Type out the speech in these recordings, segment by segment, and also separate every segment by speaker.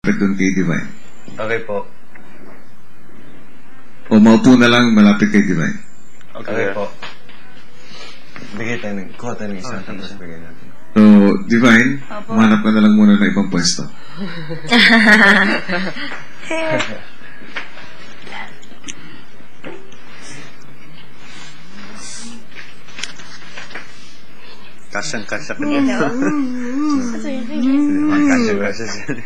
Speaker 1: lumapit doon kay Divine.
Speaker 2: Okay po.
Speaker 1: O maupo na lang, malapit kay Divine.
Speaker 2: Okay po. Bigay tayo ng, kuha tayo ng isa, tapos bigay natin.
Speaker 1: So, Divine, mahanap ka na lang muna ng ibang pwesto.
Speaker 2: Kasyang-kasya ka din. Kasyang-kasya siya.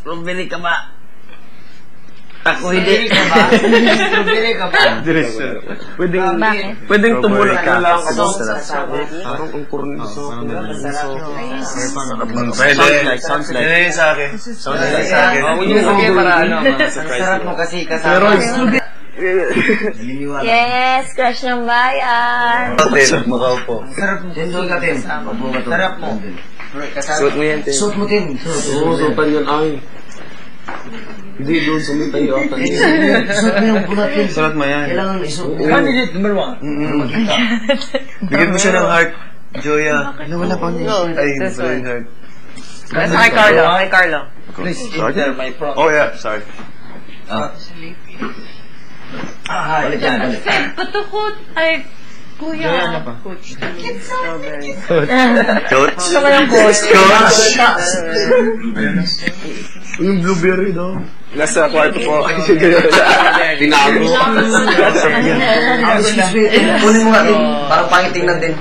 Speaker 3: Strawberry ka ba? Ako hindi. Strawberry ka ba?
Speaker 2: Pwedeng tumulong ka lang ako.
Speaker 3: Parang ang kurni sa akin.
Speaker 2: Pwede. Sounds like. Pwede sa akin. Sounds like sa akin.
Speaker 3: Okay, para ano. Sarap mo kasi kasama.
Speaker 4: Yes, crush ng bayan.
Speaker 2: Sarap mo ka po.
Speaker 3: Sarap mo. Sarap mo.
Speaker 2: Suot mo yan, Tin.
Speaker 3: Suot mo, Tin.
Speaker 5: Oo, suotan yan ay. Hindi doon sa may tayo ata.
Speaker 3: Suot mo yung bulat, Tin.
Speaker 2: Suot mo yan.
Speaker 3: Kailangan isuot mo. Candidate number 1.
Speaker 2: Bigyan mo siya ng heart, Joya.
Speaker 3: Wala pa niya.
Speaker 2: Ay, hindi pala yung heart.
Speaker 4: Kay Carlo, kay Carlo.
Speaker 3: Please, enter my prompt.
Speaker 2: Oh yeah, sorry.
Speaker 3: Balik yan, balik.
Speaker 4: Patukot. Ay, kuya.
Speaker 2: Coach?
Speaker 4: Gusto ko yung coach.
Speaker 2: Coach?
Speaker 5: Yung blueberry daw.
Speaker 2: Nasa kwarto po.
Speaker 5: Tinago.
Speaker 3: Kunin mo nga, Tin. Parang pangit tingnan, Tin.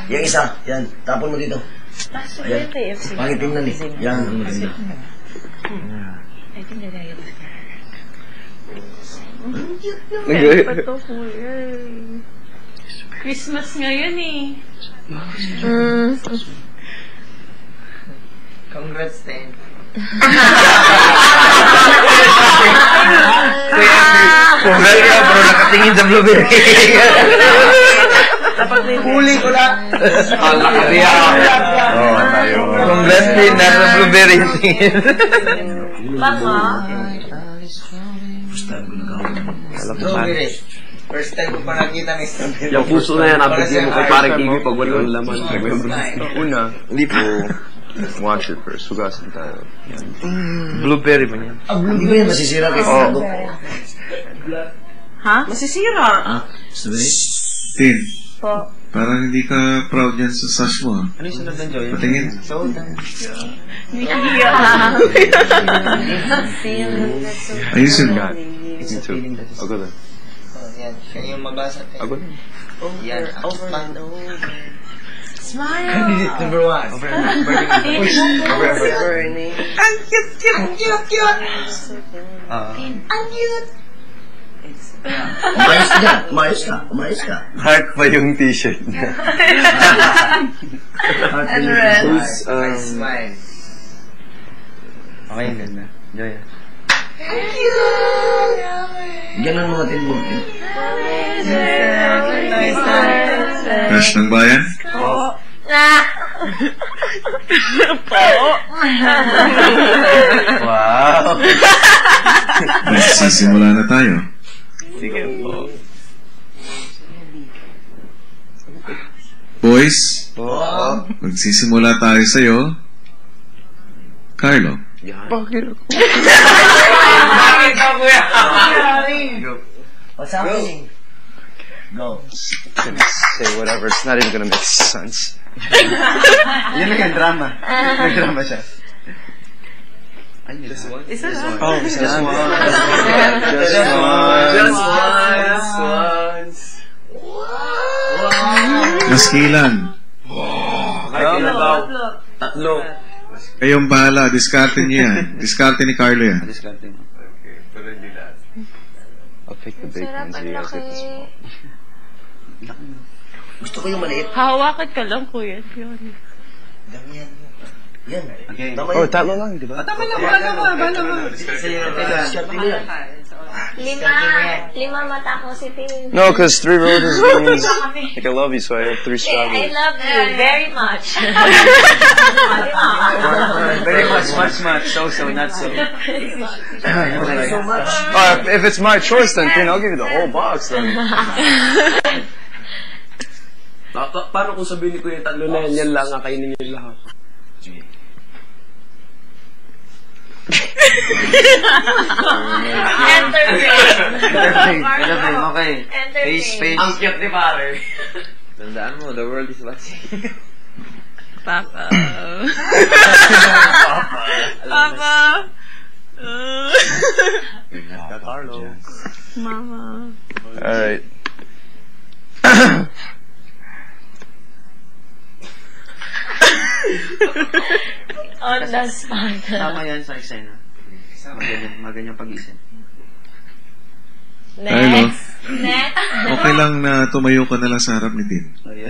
Speaker 3: Yung isa, yan. Tapon mo dito. Ayan. Pangit tingnan eh. Yan.
Speaker 4: I think that I
Speaker 6: Christmas ngayon eh.
Speaker 3: Congrats, Tin.
Speaker 2: Congrats ka, bro. Nakatingin sa blueberry.
Speaker 3: Huli ko lang.
Speaker 2: Ang nakariya. Oo, tayo. Congrats din. Nasa blueberry yung tingin.
Speaker 4: Baka?
Speaker 3: Strawberry. First time ko pa nakita ni Strawberry.
Speaker 5: Yung puso na yan, nabigyan mo kay pare Kiki pag walang laman.
Speaker 2: Una, hindi po. Watch it first. Hugasan tayo. Blueberry ba niyan?
Speaker 3: Hindi ba yan masisira kay Strawberry?
Speaker 6: Ha? Masisira.
Speaker 3: Strawberry?
Speaker 1: Tin,
Speaker 4: Po.
Speaker 1: parang hindi ka proud yan sa sash mo.
Speaker 2: Ano yung sunod ng Joy?
Speaker 1: Patingin.
Speaker 6: Nikihiya.
Speaker 1: Ayusin mo.
Speaker 2: Me too. I'll go then.
Speaker 3: Yan. Kaya yung mabasa.
Speaker 2: I'll go then.
Speaker 3: Yan.
Speaker 6: Over and over. Smile.
Speaker 3: Candidate number 1.
Speaker 6: Burning.
Speaker 3: Ang cute, cute, cute, cute.
Speaker 6: Ang cute.
Speaker 3: Umayos ka. Umayos ka. Umayos ka.
Speaker 2: Heart pa yung t-shirt niya.
Speaker 6: And red.
Speaker 3: Smile.
Speaker 2: Okay, yung ganda. Joy.
Speaker 3: Ganun mo natin mo.
Speaker 1: Crush ng bayan?
Speaker 2: Wow!
Speaker 1: Magsisimula na tayo.
Speaker 2: Sige po.
Speaker 1: Boys, magsisimula tayo sa'yo. Carlo.
Speaker 3: What's happening? Go.
Speaker 2: Say whatever. It's not even gonna make sense. Yan lang yung drama. May drama siya.
Speaker 6: Isa lang.
Speaker 2: Oh, just one. Just once.
Speaker 1: Maskilan.
Speaker 2: Tatlo.
Speaker 1: Kayong bahala. Diskarte niyo yan. Diskarte ni Carlo yan.
Speaker 2: Okay, pero hindi lahat. I'll take the big
Speaker 4: Sarap,
Speaker 2: ones.
Speaker 4: ang
Speaker 2: You guys get the small.
Speaker 4: laki.
Speaker 3: Gusto ko yung maliit.
Speaker 6: Hawakan ka lang, kuya. Yun.
Speaker 3: Dami yan. Yan.
Speaker 2: Okay.
Speaker 3: Tama
Speaker 2: Oh,
Speaker 3: yan.
Speaker 2: tatlo lang, di ba?
Speaker 3: Tama lang. Bala mo. Bala mo.
Speaker 4: Lima mata ko si Tim.
Speaker 2: No, because 3 roses means like I love you, so I have 3
Speaker 4: I
Speaker 2: strawberries.
Speaker 4: love you very much.
Speaker 2: Very much, so, not so.
Speaker 3: So much.
Speaker 2: If it's my choice, then I'll give you the whole box. Then.
Speaker 5: Paano kung sabihin ni Kuya yung tatlo na yan lang, kainin niyo yung lahat?
Speaker 4: Entertain.
Speaker 2: Okay.
Speaker 4: Entertain.
Speaker 2: Ang cute ni pare. Tandaan mo, the world is watching.
Speaker 6: Papa. Papa.
Speaker 5: Carlo.
Speaker 6: Mama.
Speaker 2: Alright.
Speaker 4: On the spot.
Speaker 2: Tama yan sa eksena. Maganyan pag-isip.
Speaker 4: Next. Next.
Speaker 1: Okay lang na tumayo ka na lang sa harap ni Tin.
Speaker 2: Tayo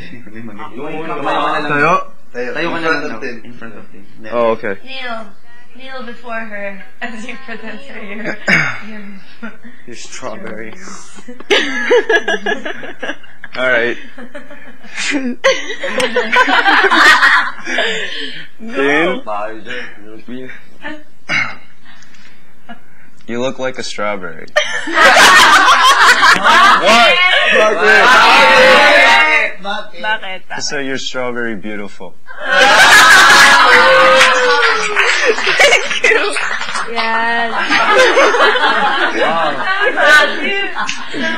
Speaker 2: ka na lang in front of Tin. Oh, okay.
Speaker 4: Kneel before her as you present her
Speaker 2: Your strawberry. Alright. Tin? You look like a strawberry. What?
Speaker 6: Bakit?
Speaker 2: So you're strawberry beautiful.
Speaker 4: Yes.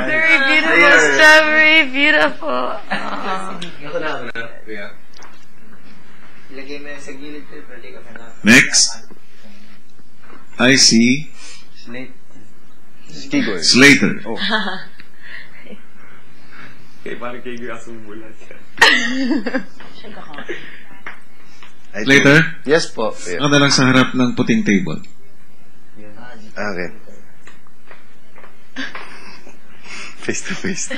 Speaker 6: Very beautiful, strawberry, beautiful.
Speaker 1: Next. I see Slater.
Speaker 2: Oh.
Speaker 5: Okay, parang kay Kuya sumulat siya.
Speaker 1: Slater,
Speaker 2: Yes po. Yeah.
Speaker 1: ka na lang sa harap ng puting table.
Speaker 2: Okay. Face to face.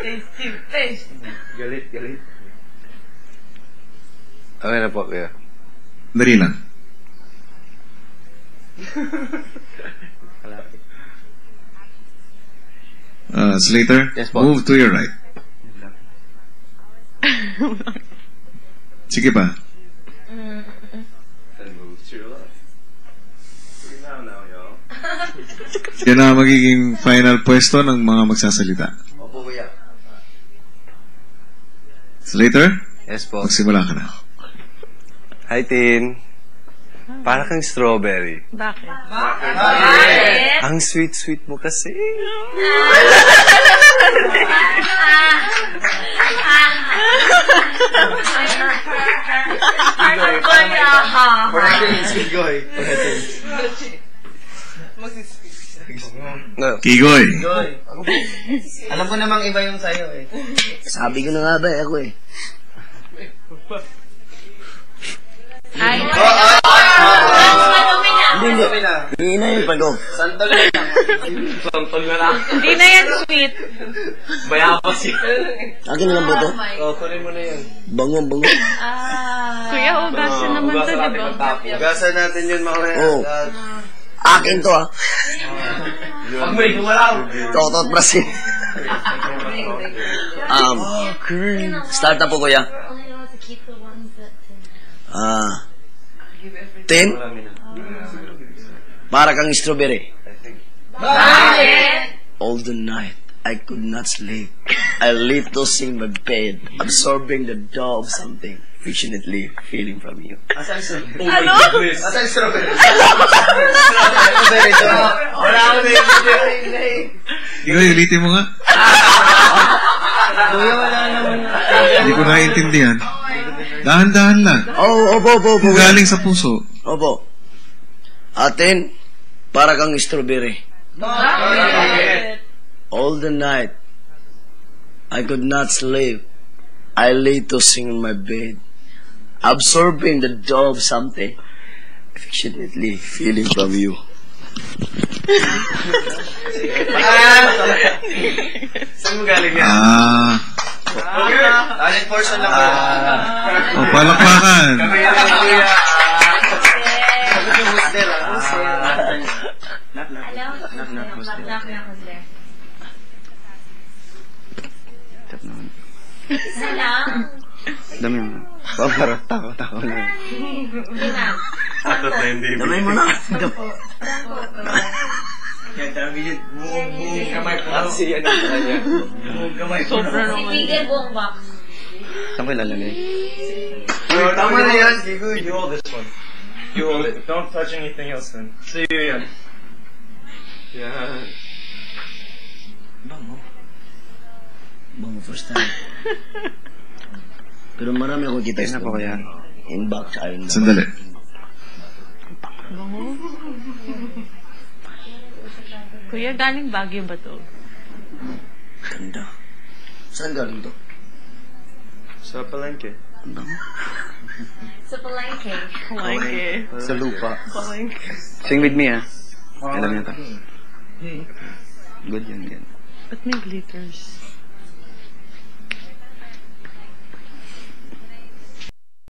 Speaker 4: Face to face.
Speaker 5: Galit.
Speaker 2: Okay na po, Kuya.
Speaker 1: Dali lang. Slater,
Speaker 2: Yes, boss.
Speaker 1: move to your right. Sige pa. Yan na magiging final pwesto ng mga magsasalita.
Speaker 3: Opo, kuya.
Speaker 1: Slater,
Speaker 2: Yes po.
Speaker 1: magsimula ka na.
Speaker 2: Hi, Tin. Para kang strawberry.
Speaker 6: Bakit?
Speaker 2: Ang sweet-sweet mo kasi. No.
Speaker 1: Kigoy,
Speaker 2: Alam ko namang iba yung sayo eh.
Speaker 3: Sabi ko na nga ba ako eh.
Speaker 4: Ay,
Speaker 3: Hindi. Hihina yung pag-go.
Speaker 5: Santol na lang.
Speaker 6: Hindi na yan sweet.
Speaker 5: Bayapas yun.
Speaker 3: Akin na lang ba ito?
Speaker 5: Kunin mo na yun.
Speaker 3: Bango.
Speaker 6: Kuya, ugasan naman to, di ba?
Speaker 2: Ugasan natin yun, mamaya.
Speaker 3: Oo. Akin to ah.
Speaker 5: Pag may gumalaw.
Speaker 3: Totot Brazil. Start na po kuya. Tin? Para kang strawberry. All the night, I could not sleep. I lived to sing my bed, absorbing the dough of something, affectionately feeling from you.
Speaker 6: Ano?
Speaker 2: Asan strawberry?
Speaker 5: Wala ko na yun.
Speaker 1: Kigoy, ulitin mo nga.
Speaker 2: Kuya, wala naman.
Speaker 1: Hindi ko naiintindihan. Dahan-dahan lang.
Speaker 3: Opo.
Speaker 1: Galing sa puso.
Speaker 3: Opo. Atin, para kang strawberry. All the night, I could not sleep. I lay to sing in my bed, absorbing the dough of something, affectionately feeling from you.
Speaker 2: Saan mo galing yan? Talent portion lang.
Speaker 1: Palakpakan.
Speaker 2: Kami yan ang kuya. Dami mo. Parang takot na.
Speaker 4: Lima.
Speaker 2: Takot na hindi.
Speaker 3: Damay mo na.
Speaker 2: Kasi ano sa kanya.
Speaker 6: Sobra naman.
Speaker 4: Bigyan buong box.
Speaker 2: Saan ko ilalagay?
Speaker 1: Tama na yan.
Speaker 7: You hold this one. You hold it. Don't touch anything else then. Sige yan. Yan.
Speaker 3: Bango first time. Pero marami akong kita
Speaker 2: Ayun na po kaya.
Speaker 3: Inbox, ayun na.
Speaker 1: Sandali.
Speaker 6: Bango. Kuya, galing Baguio ba to?
Speaker 3: Ganda. Saan galing to?
Speaker 7: Sa palengke.
Speaker 3: Ang bango.
Speaker 4: Sa palengke.
Speaker 6: Palengke.
Speaker 2: Sa lupa.
Speaker 6: Palengke.
Speaker 2: Sing with me, ah. Alam niyo to. Good yan.
Speaker 6: Ba't may glitters?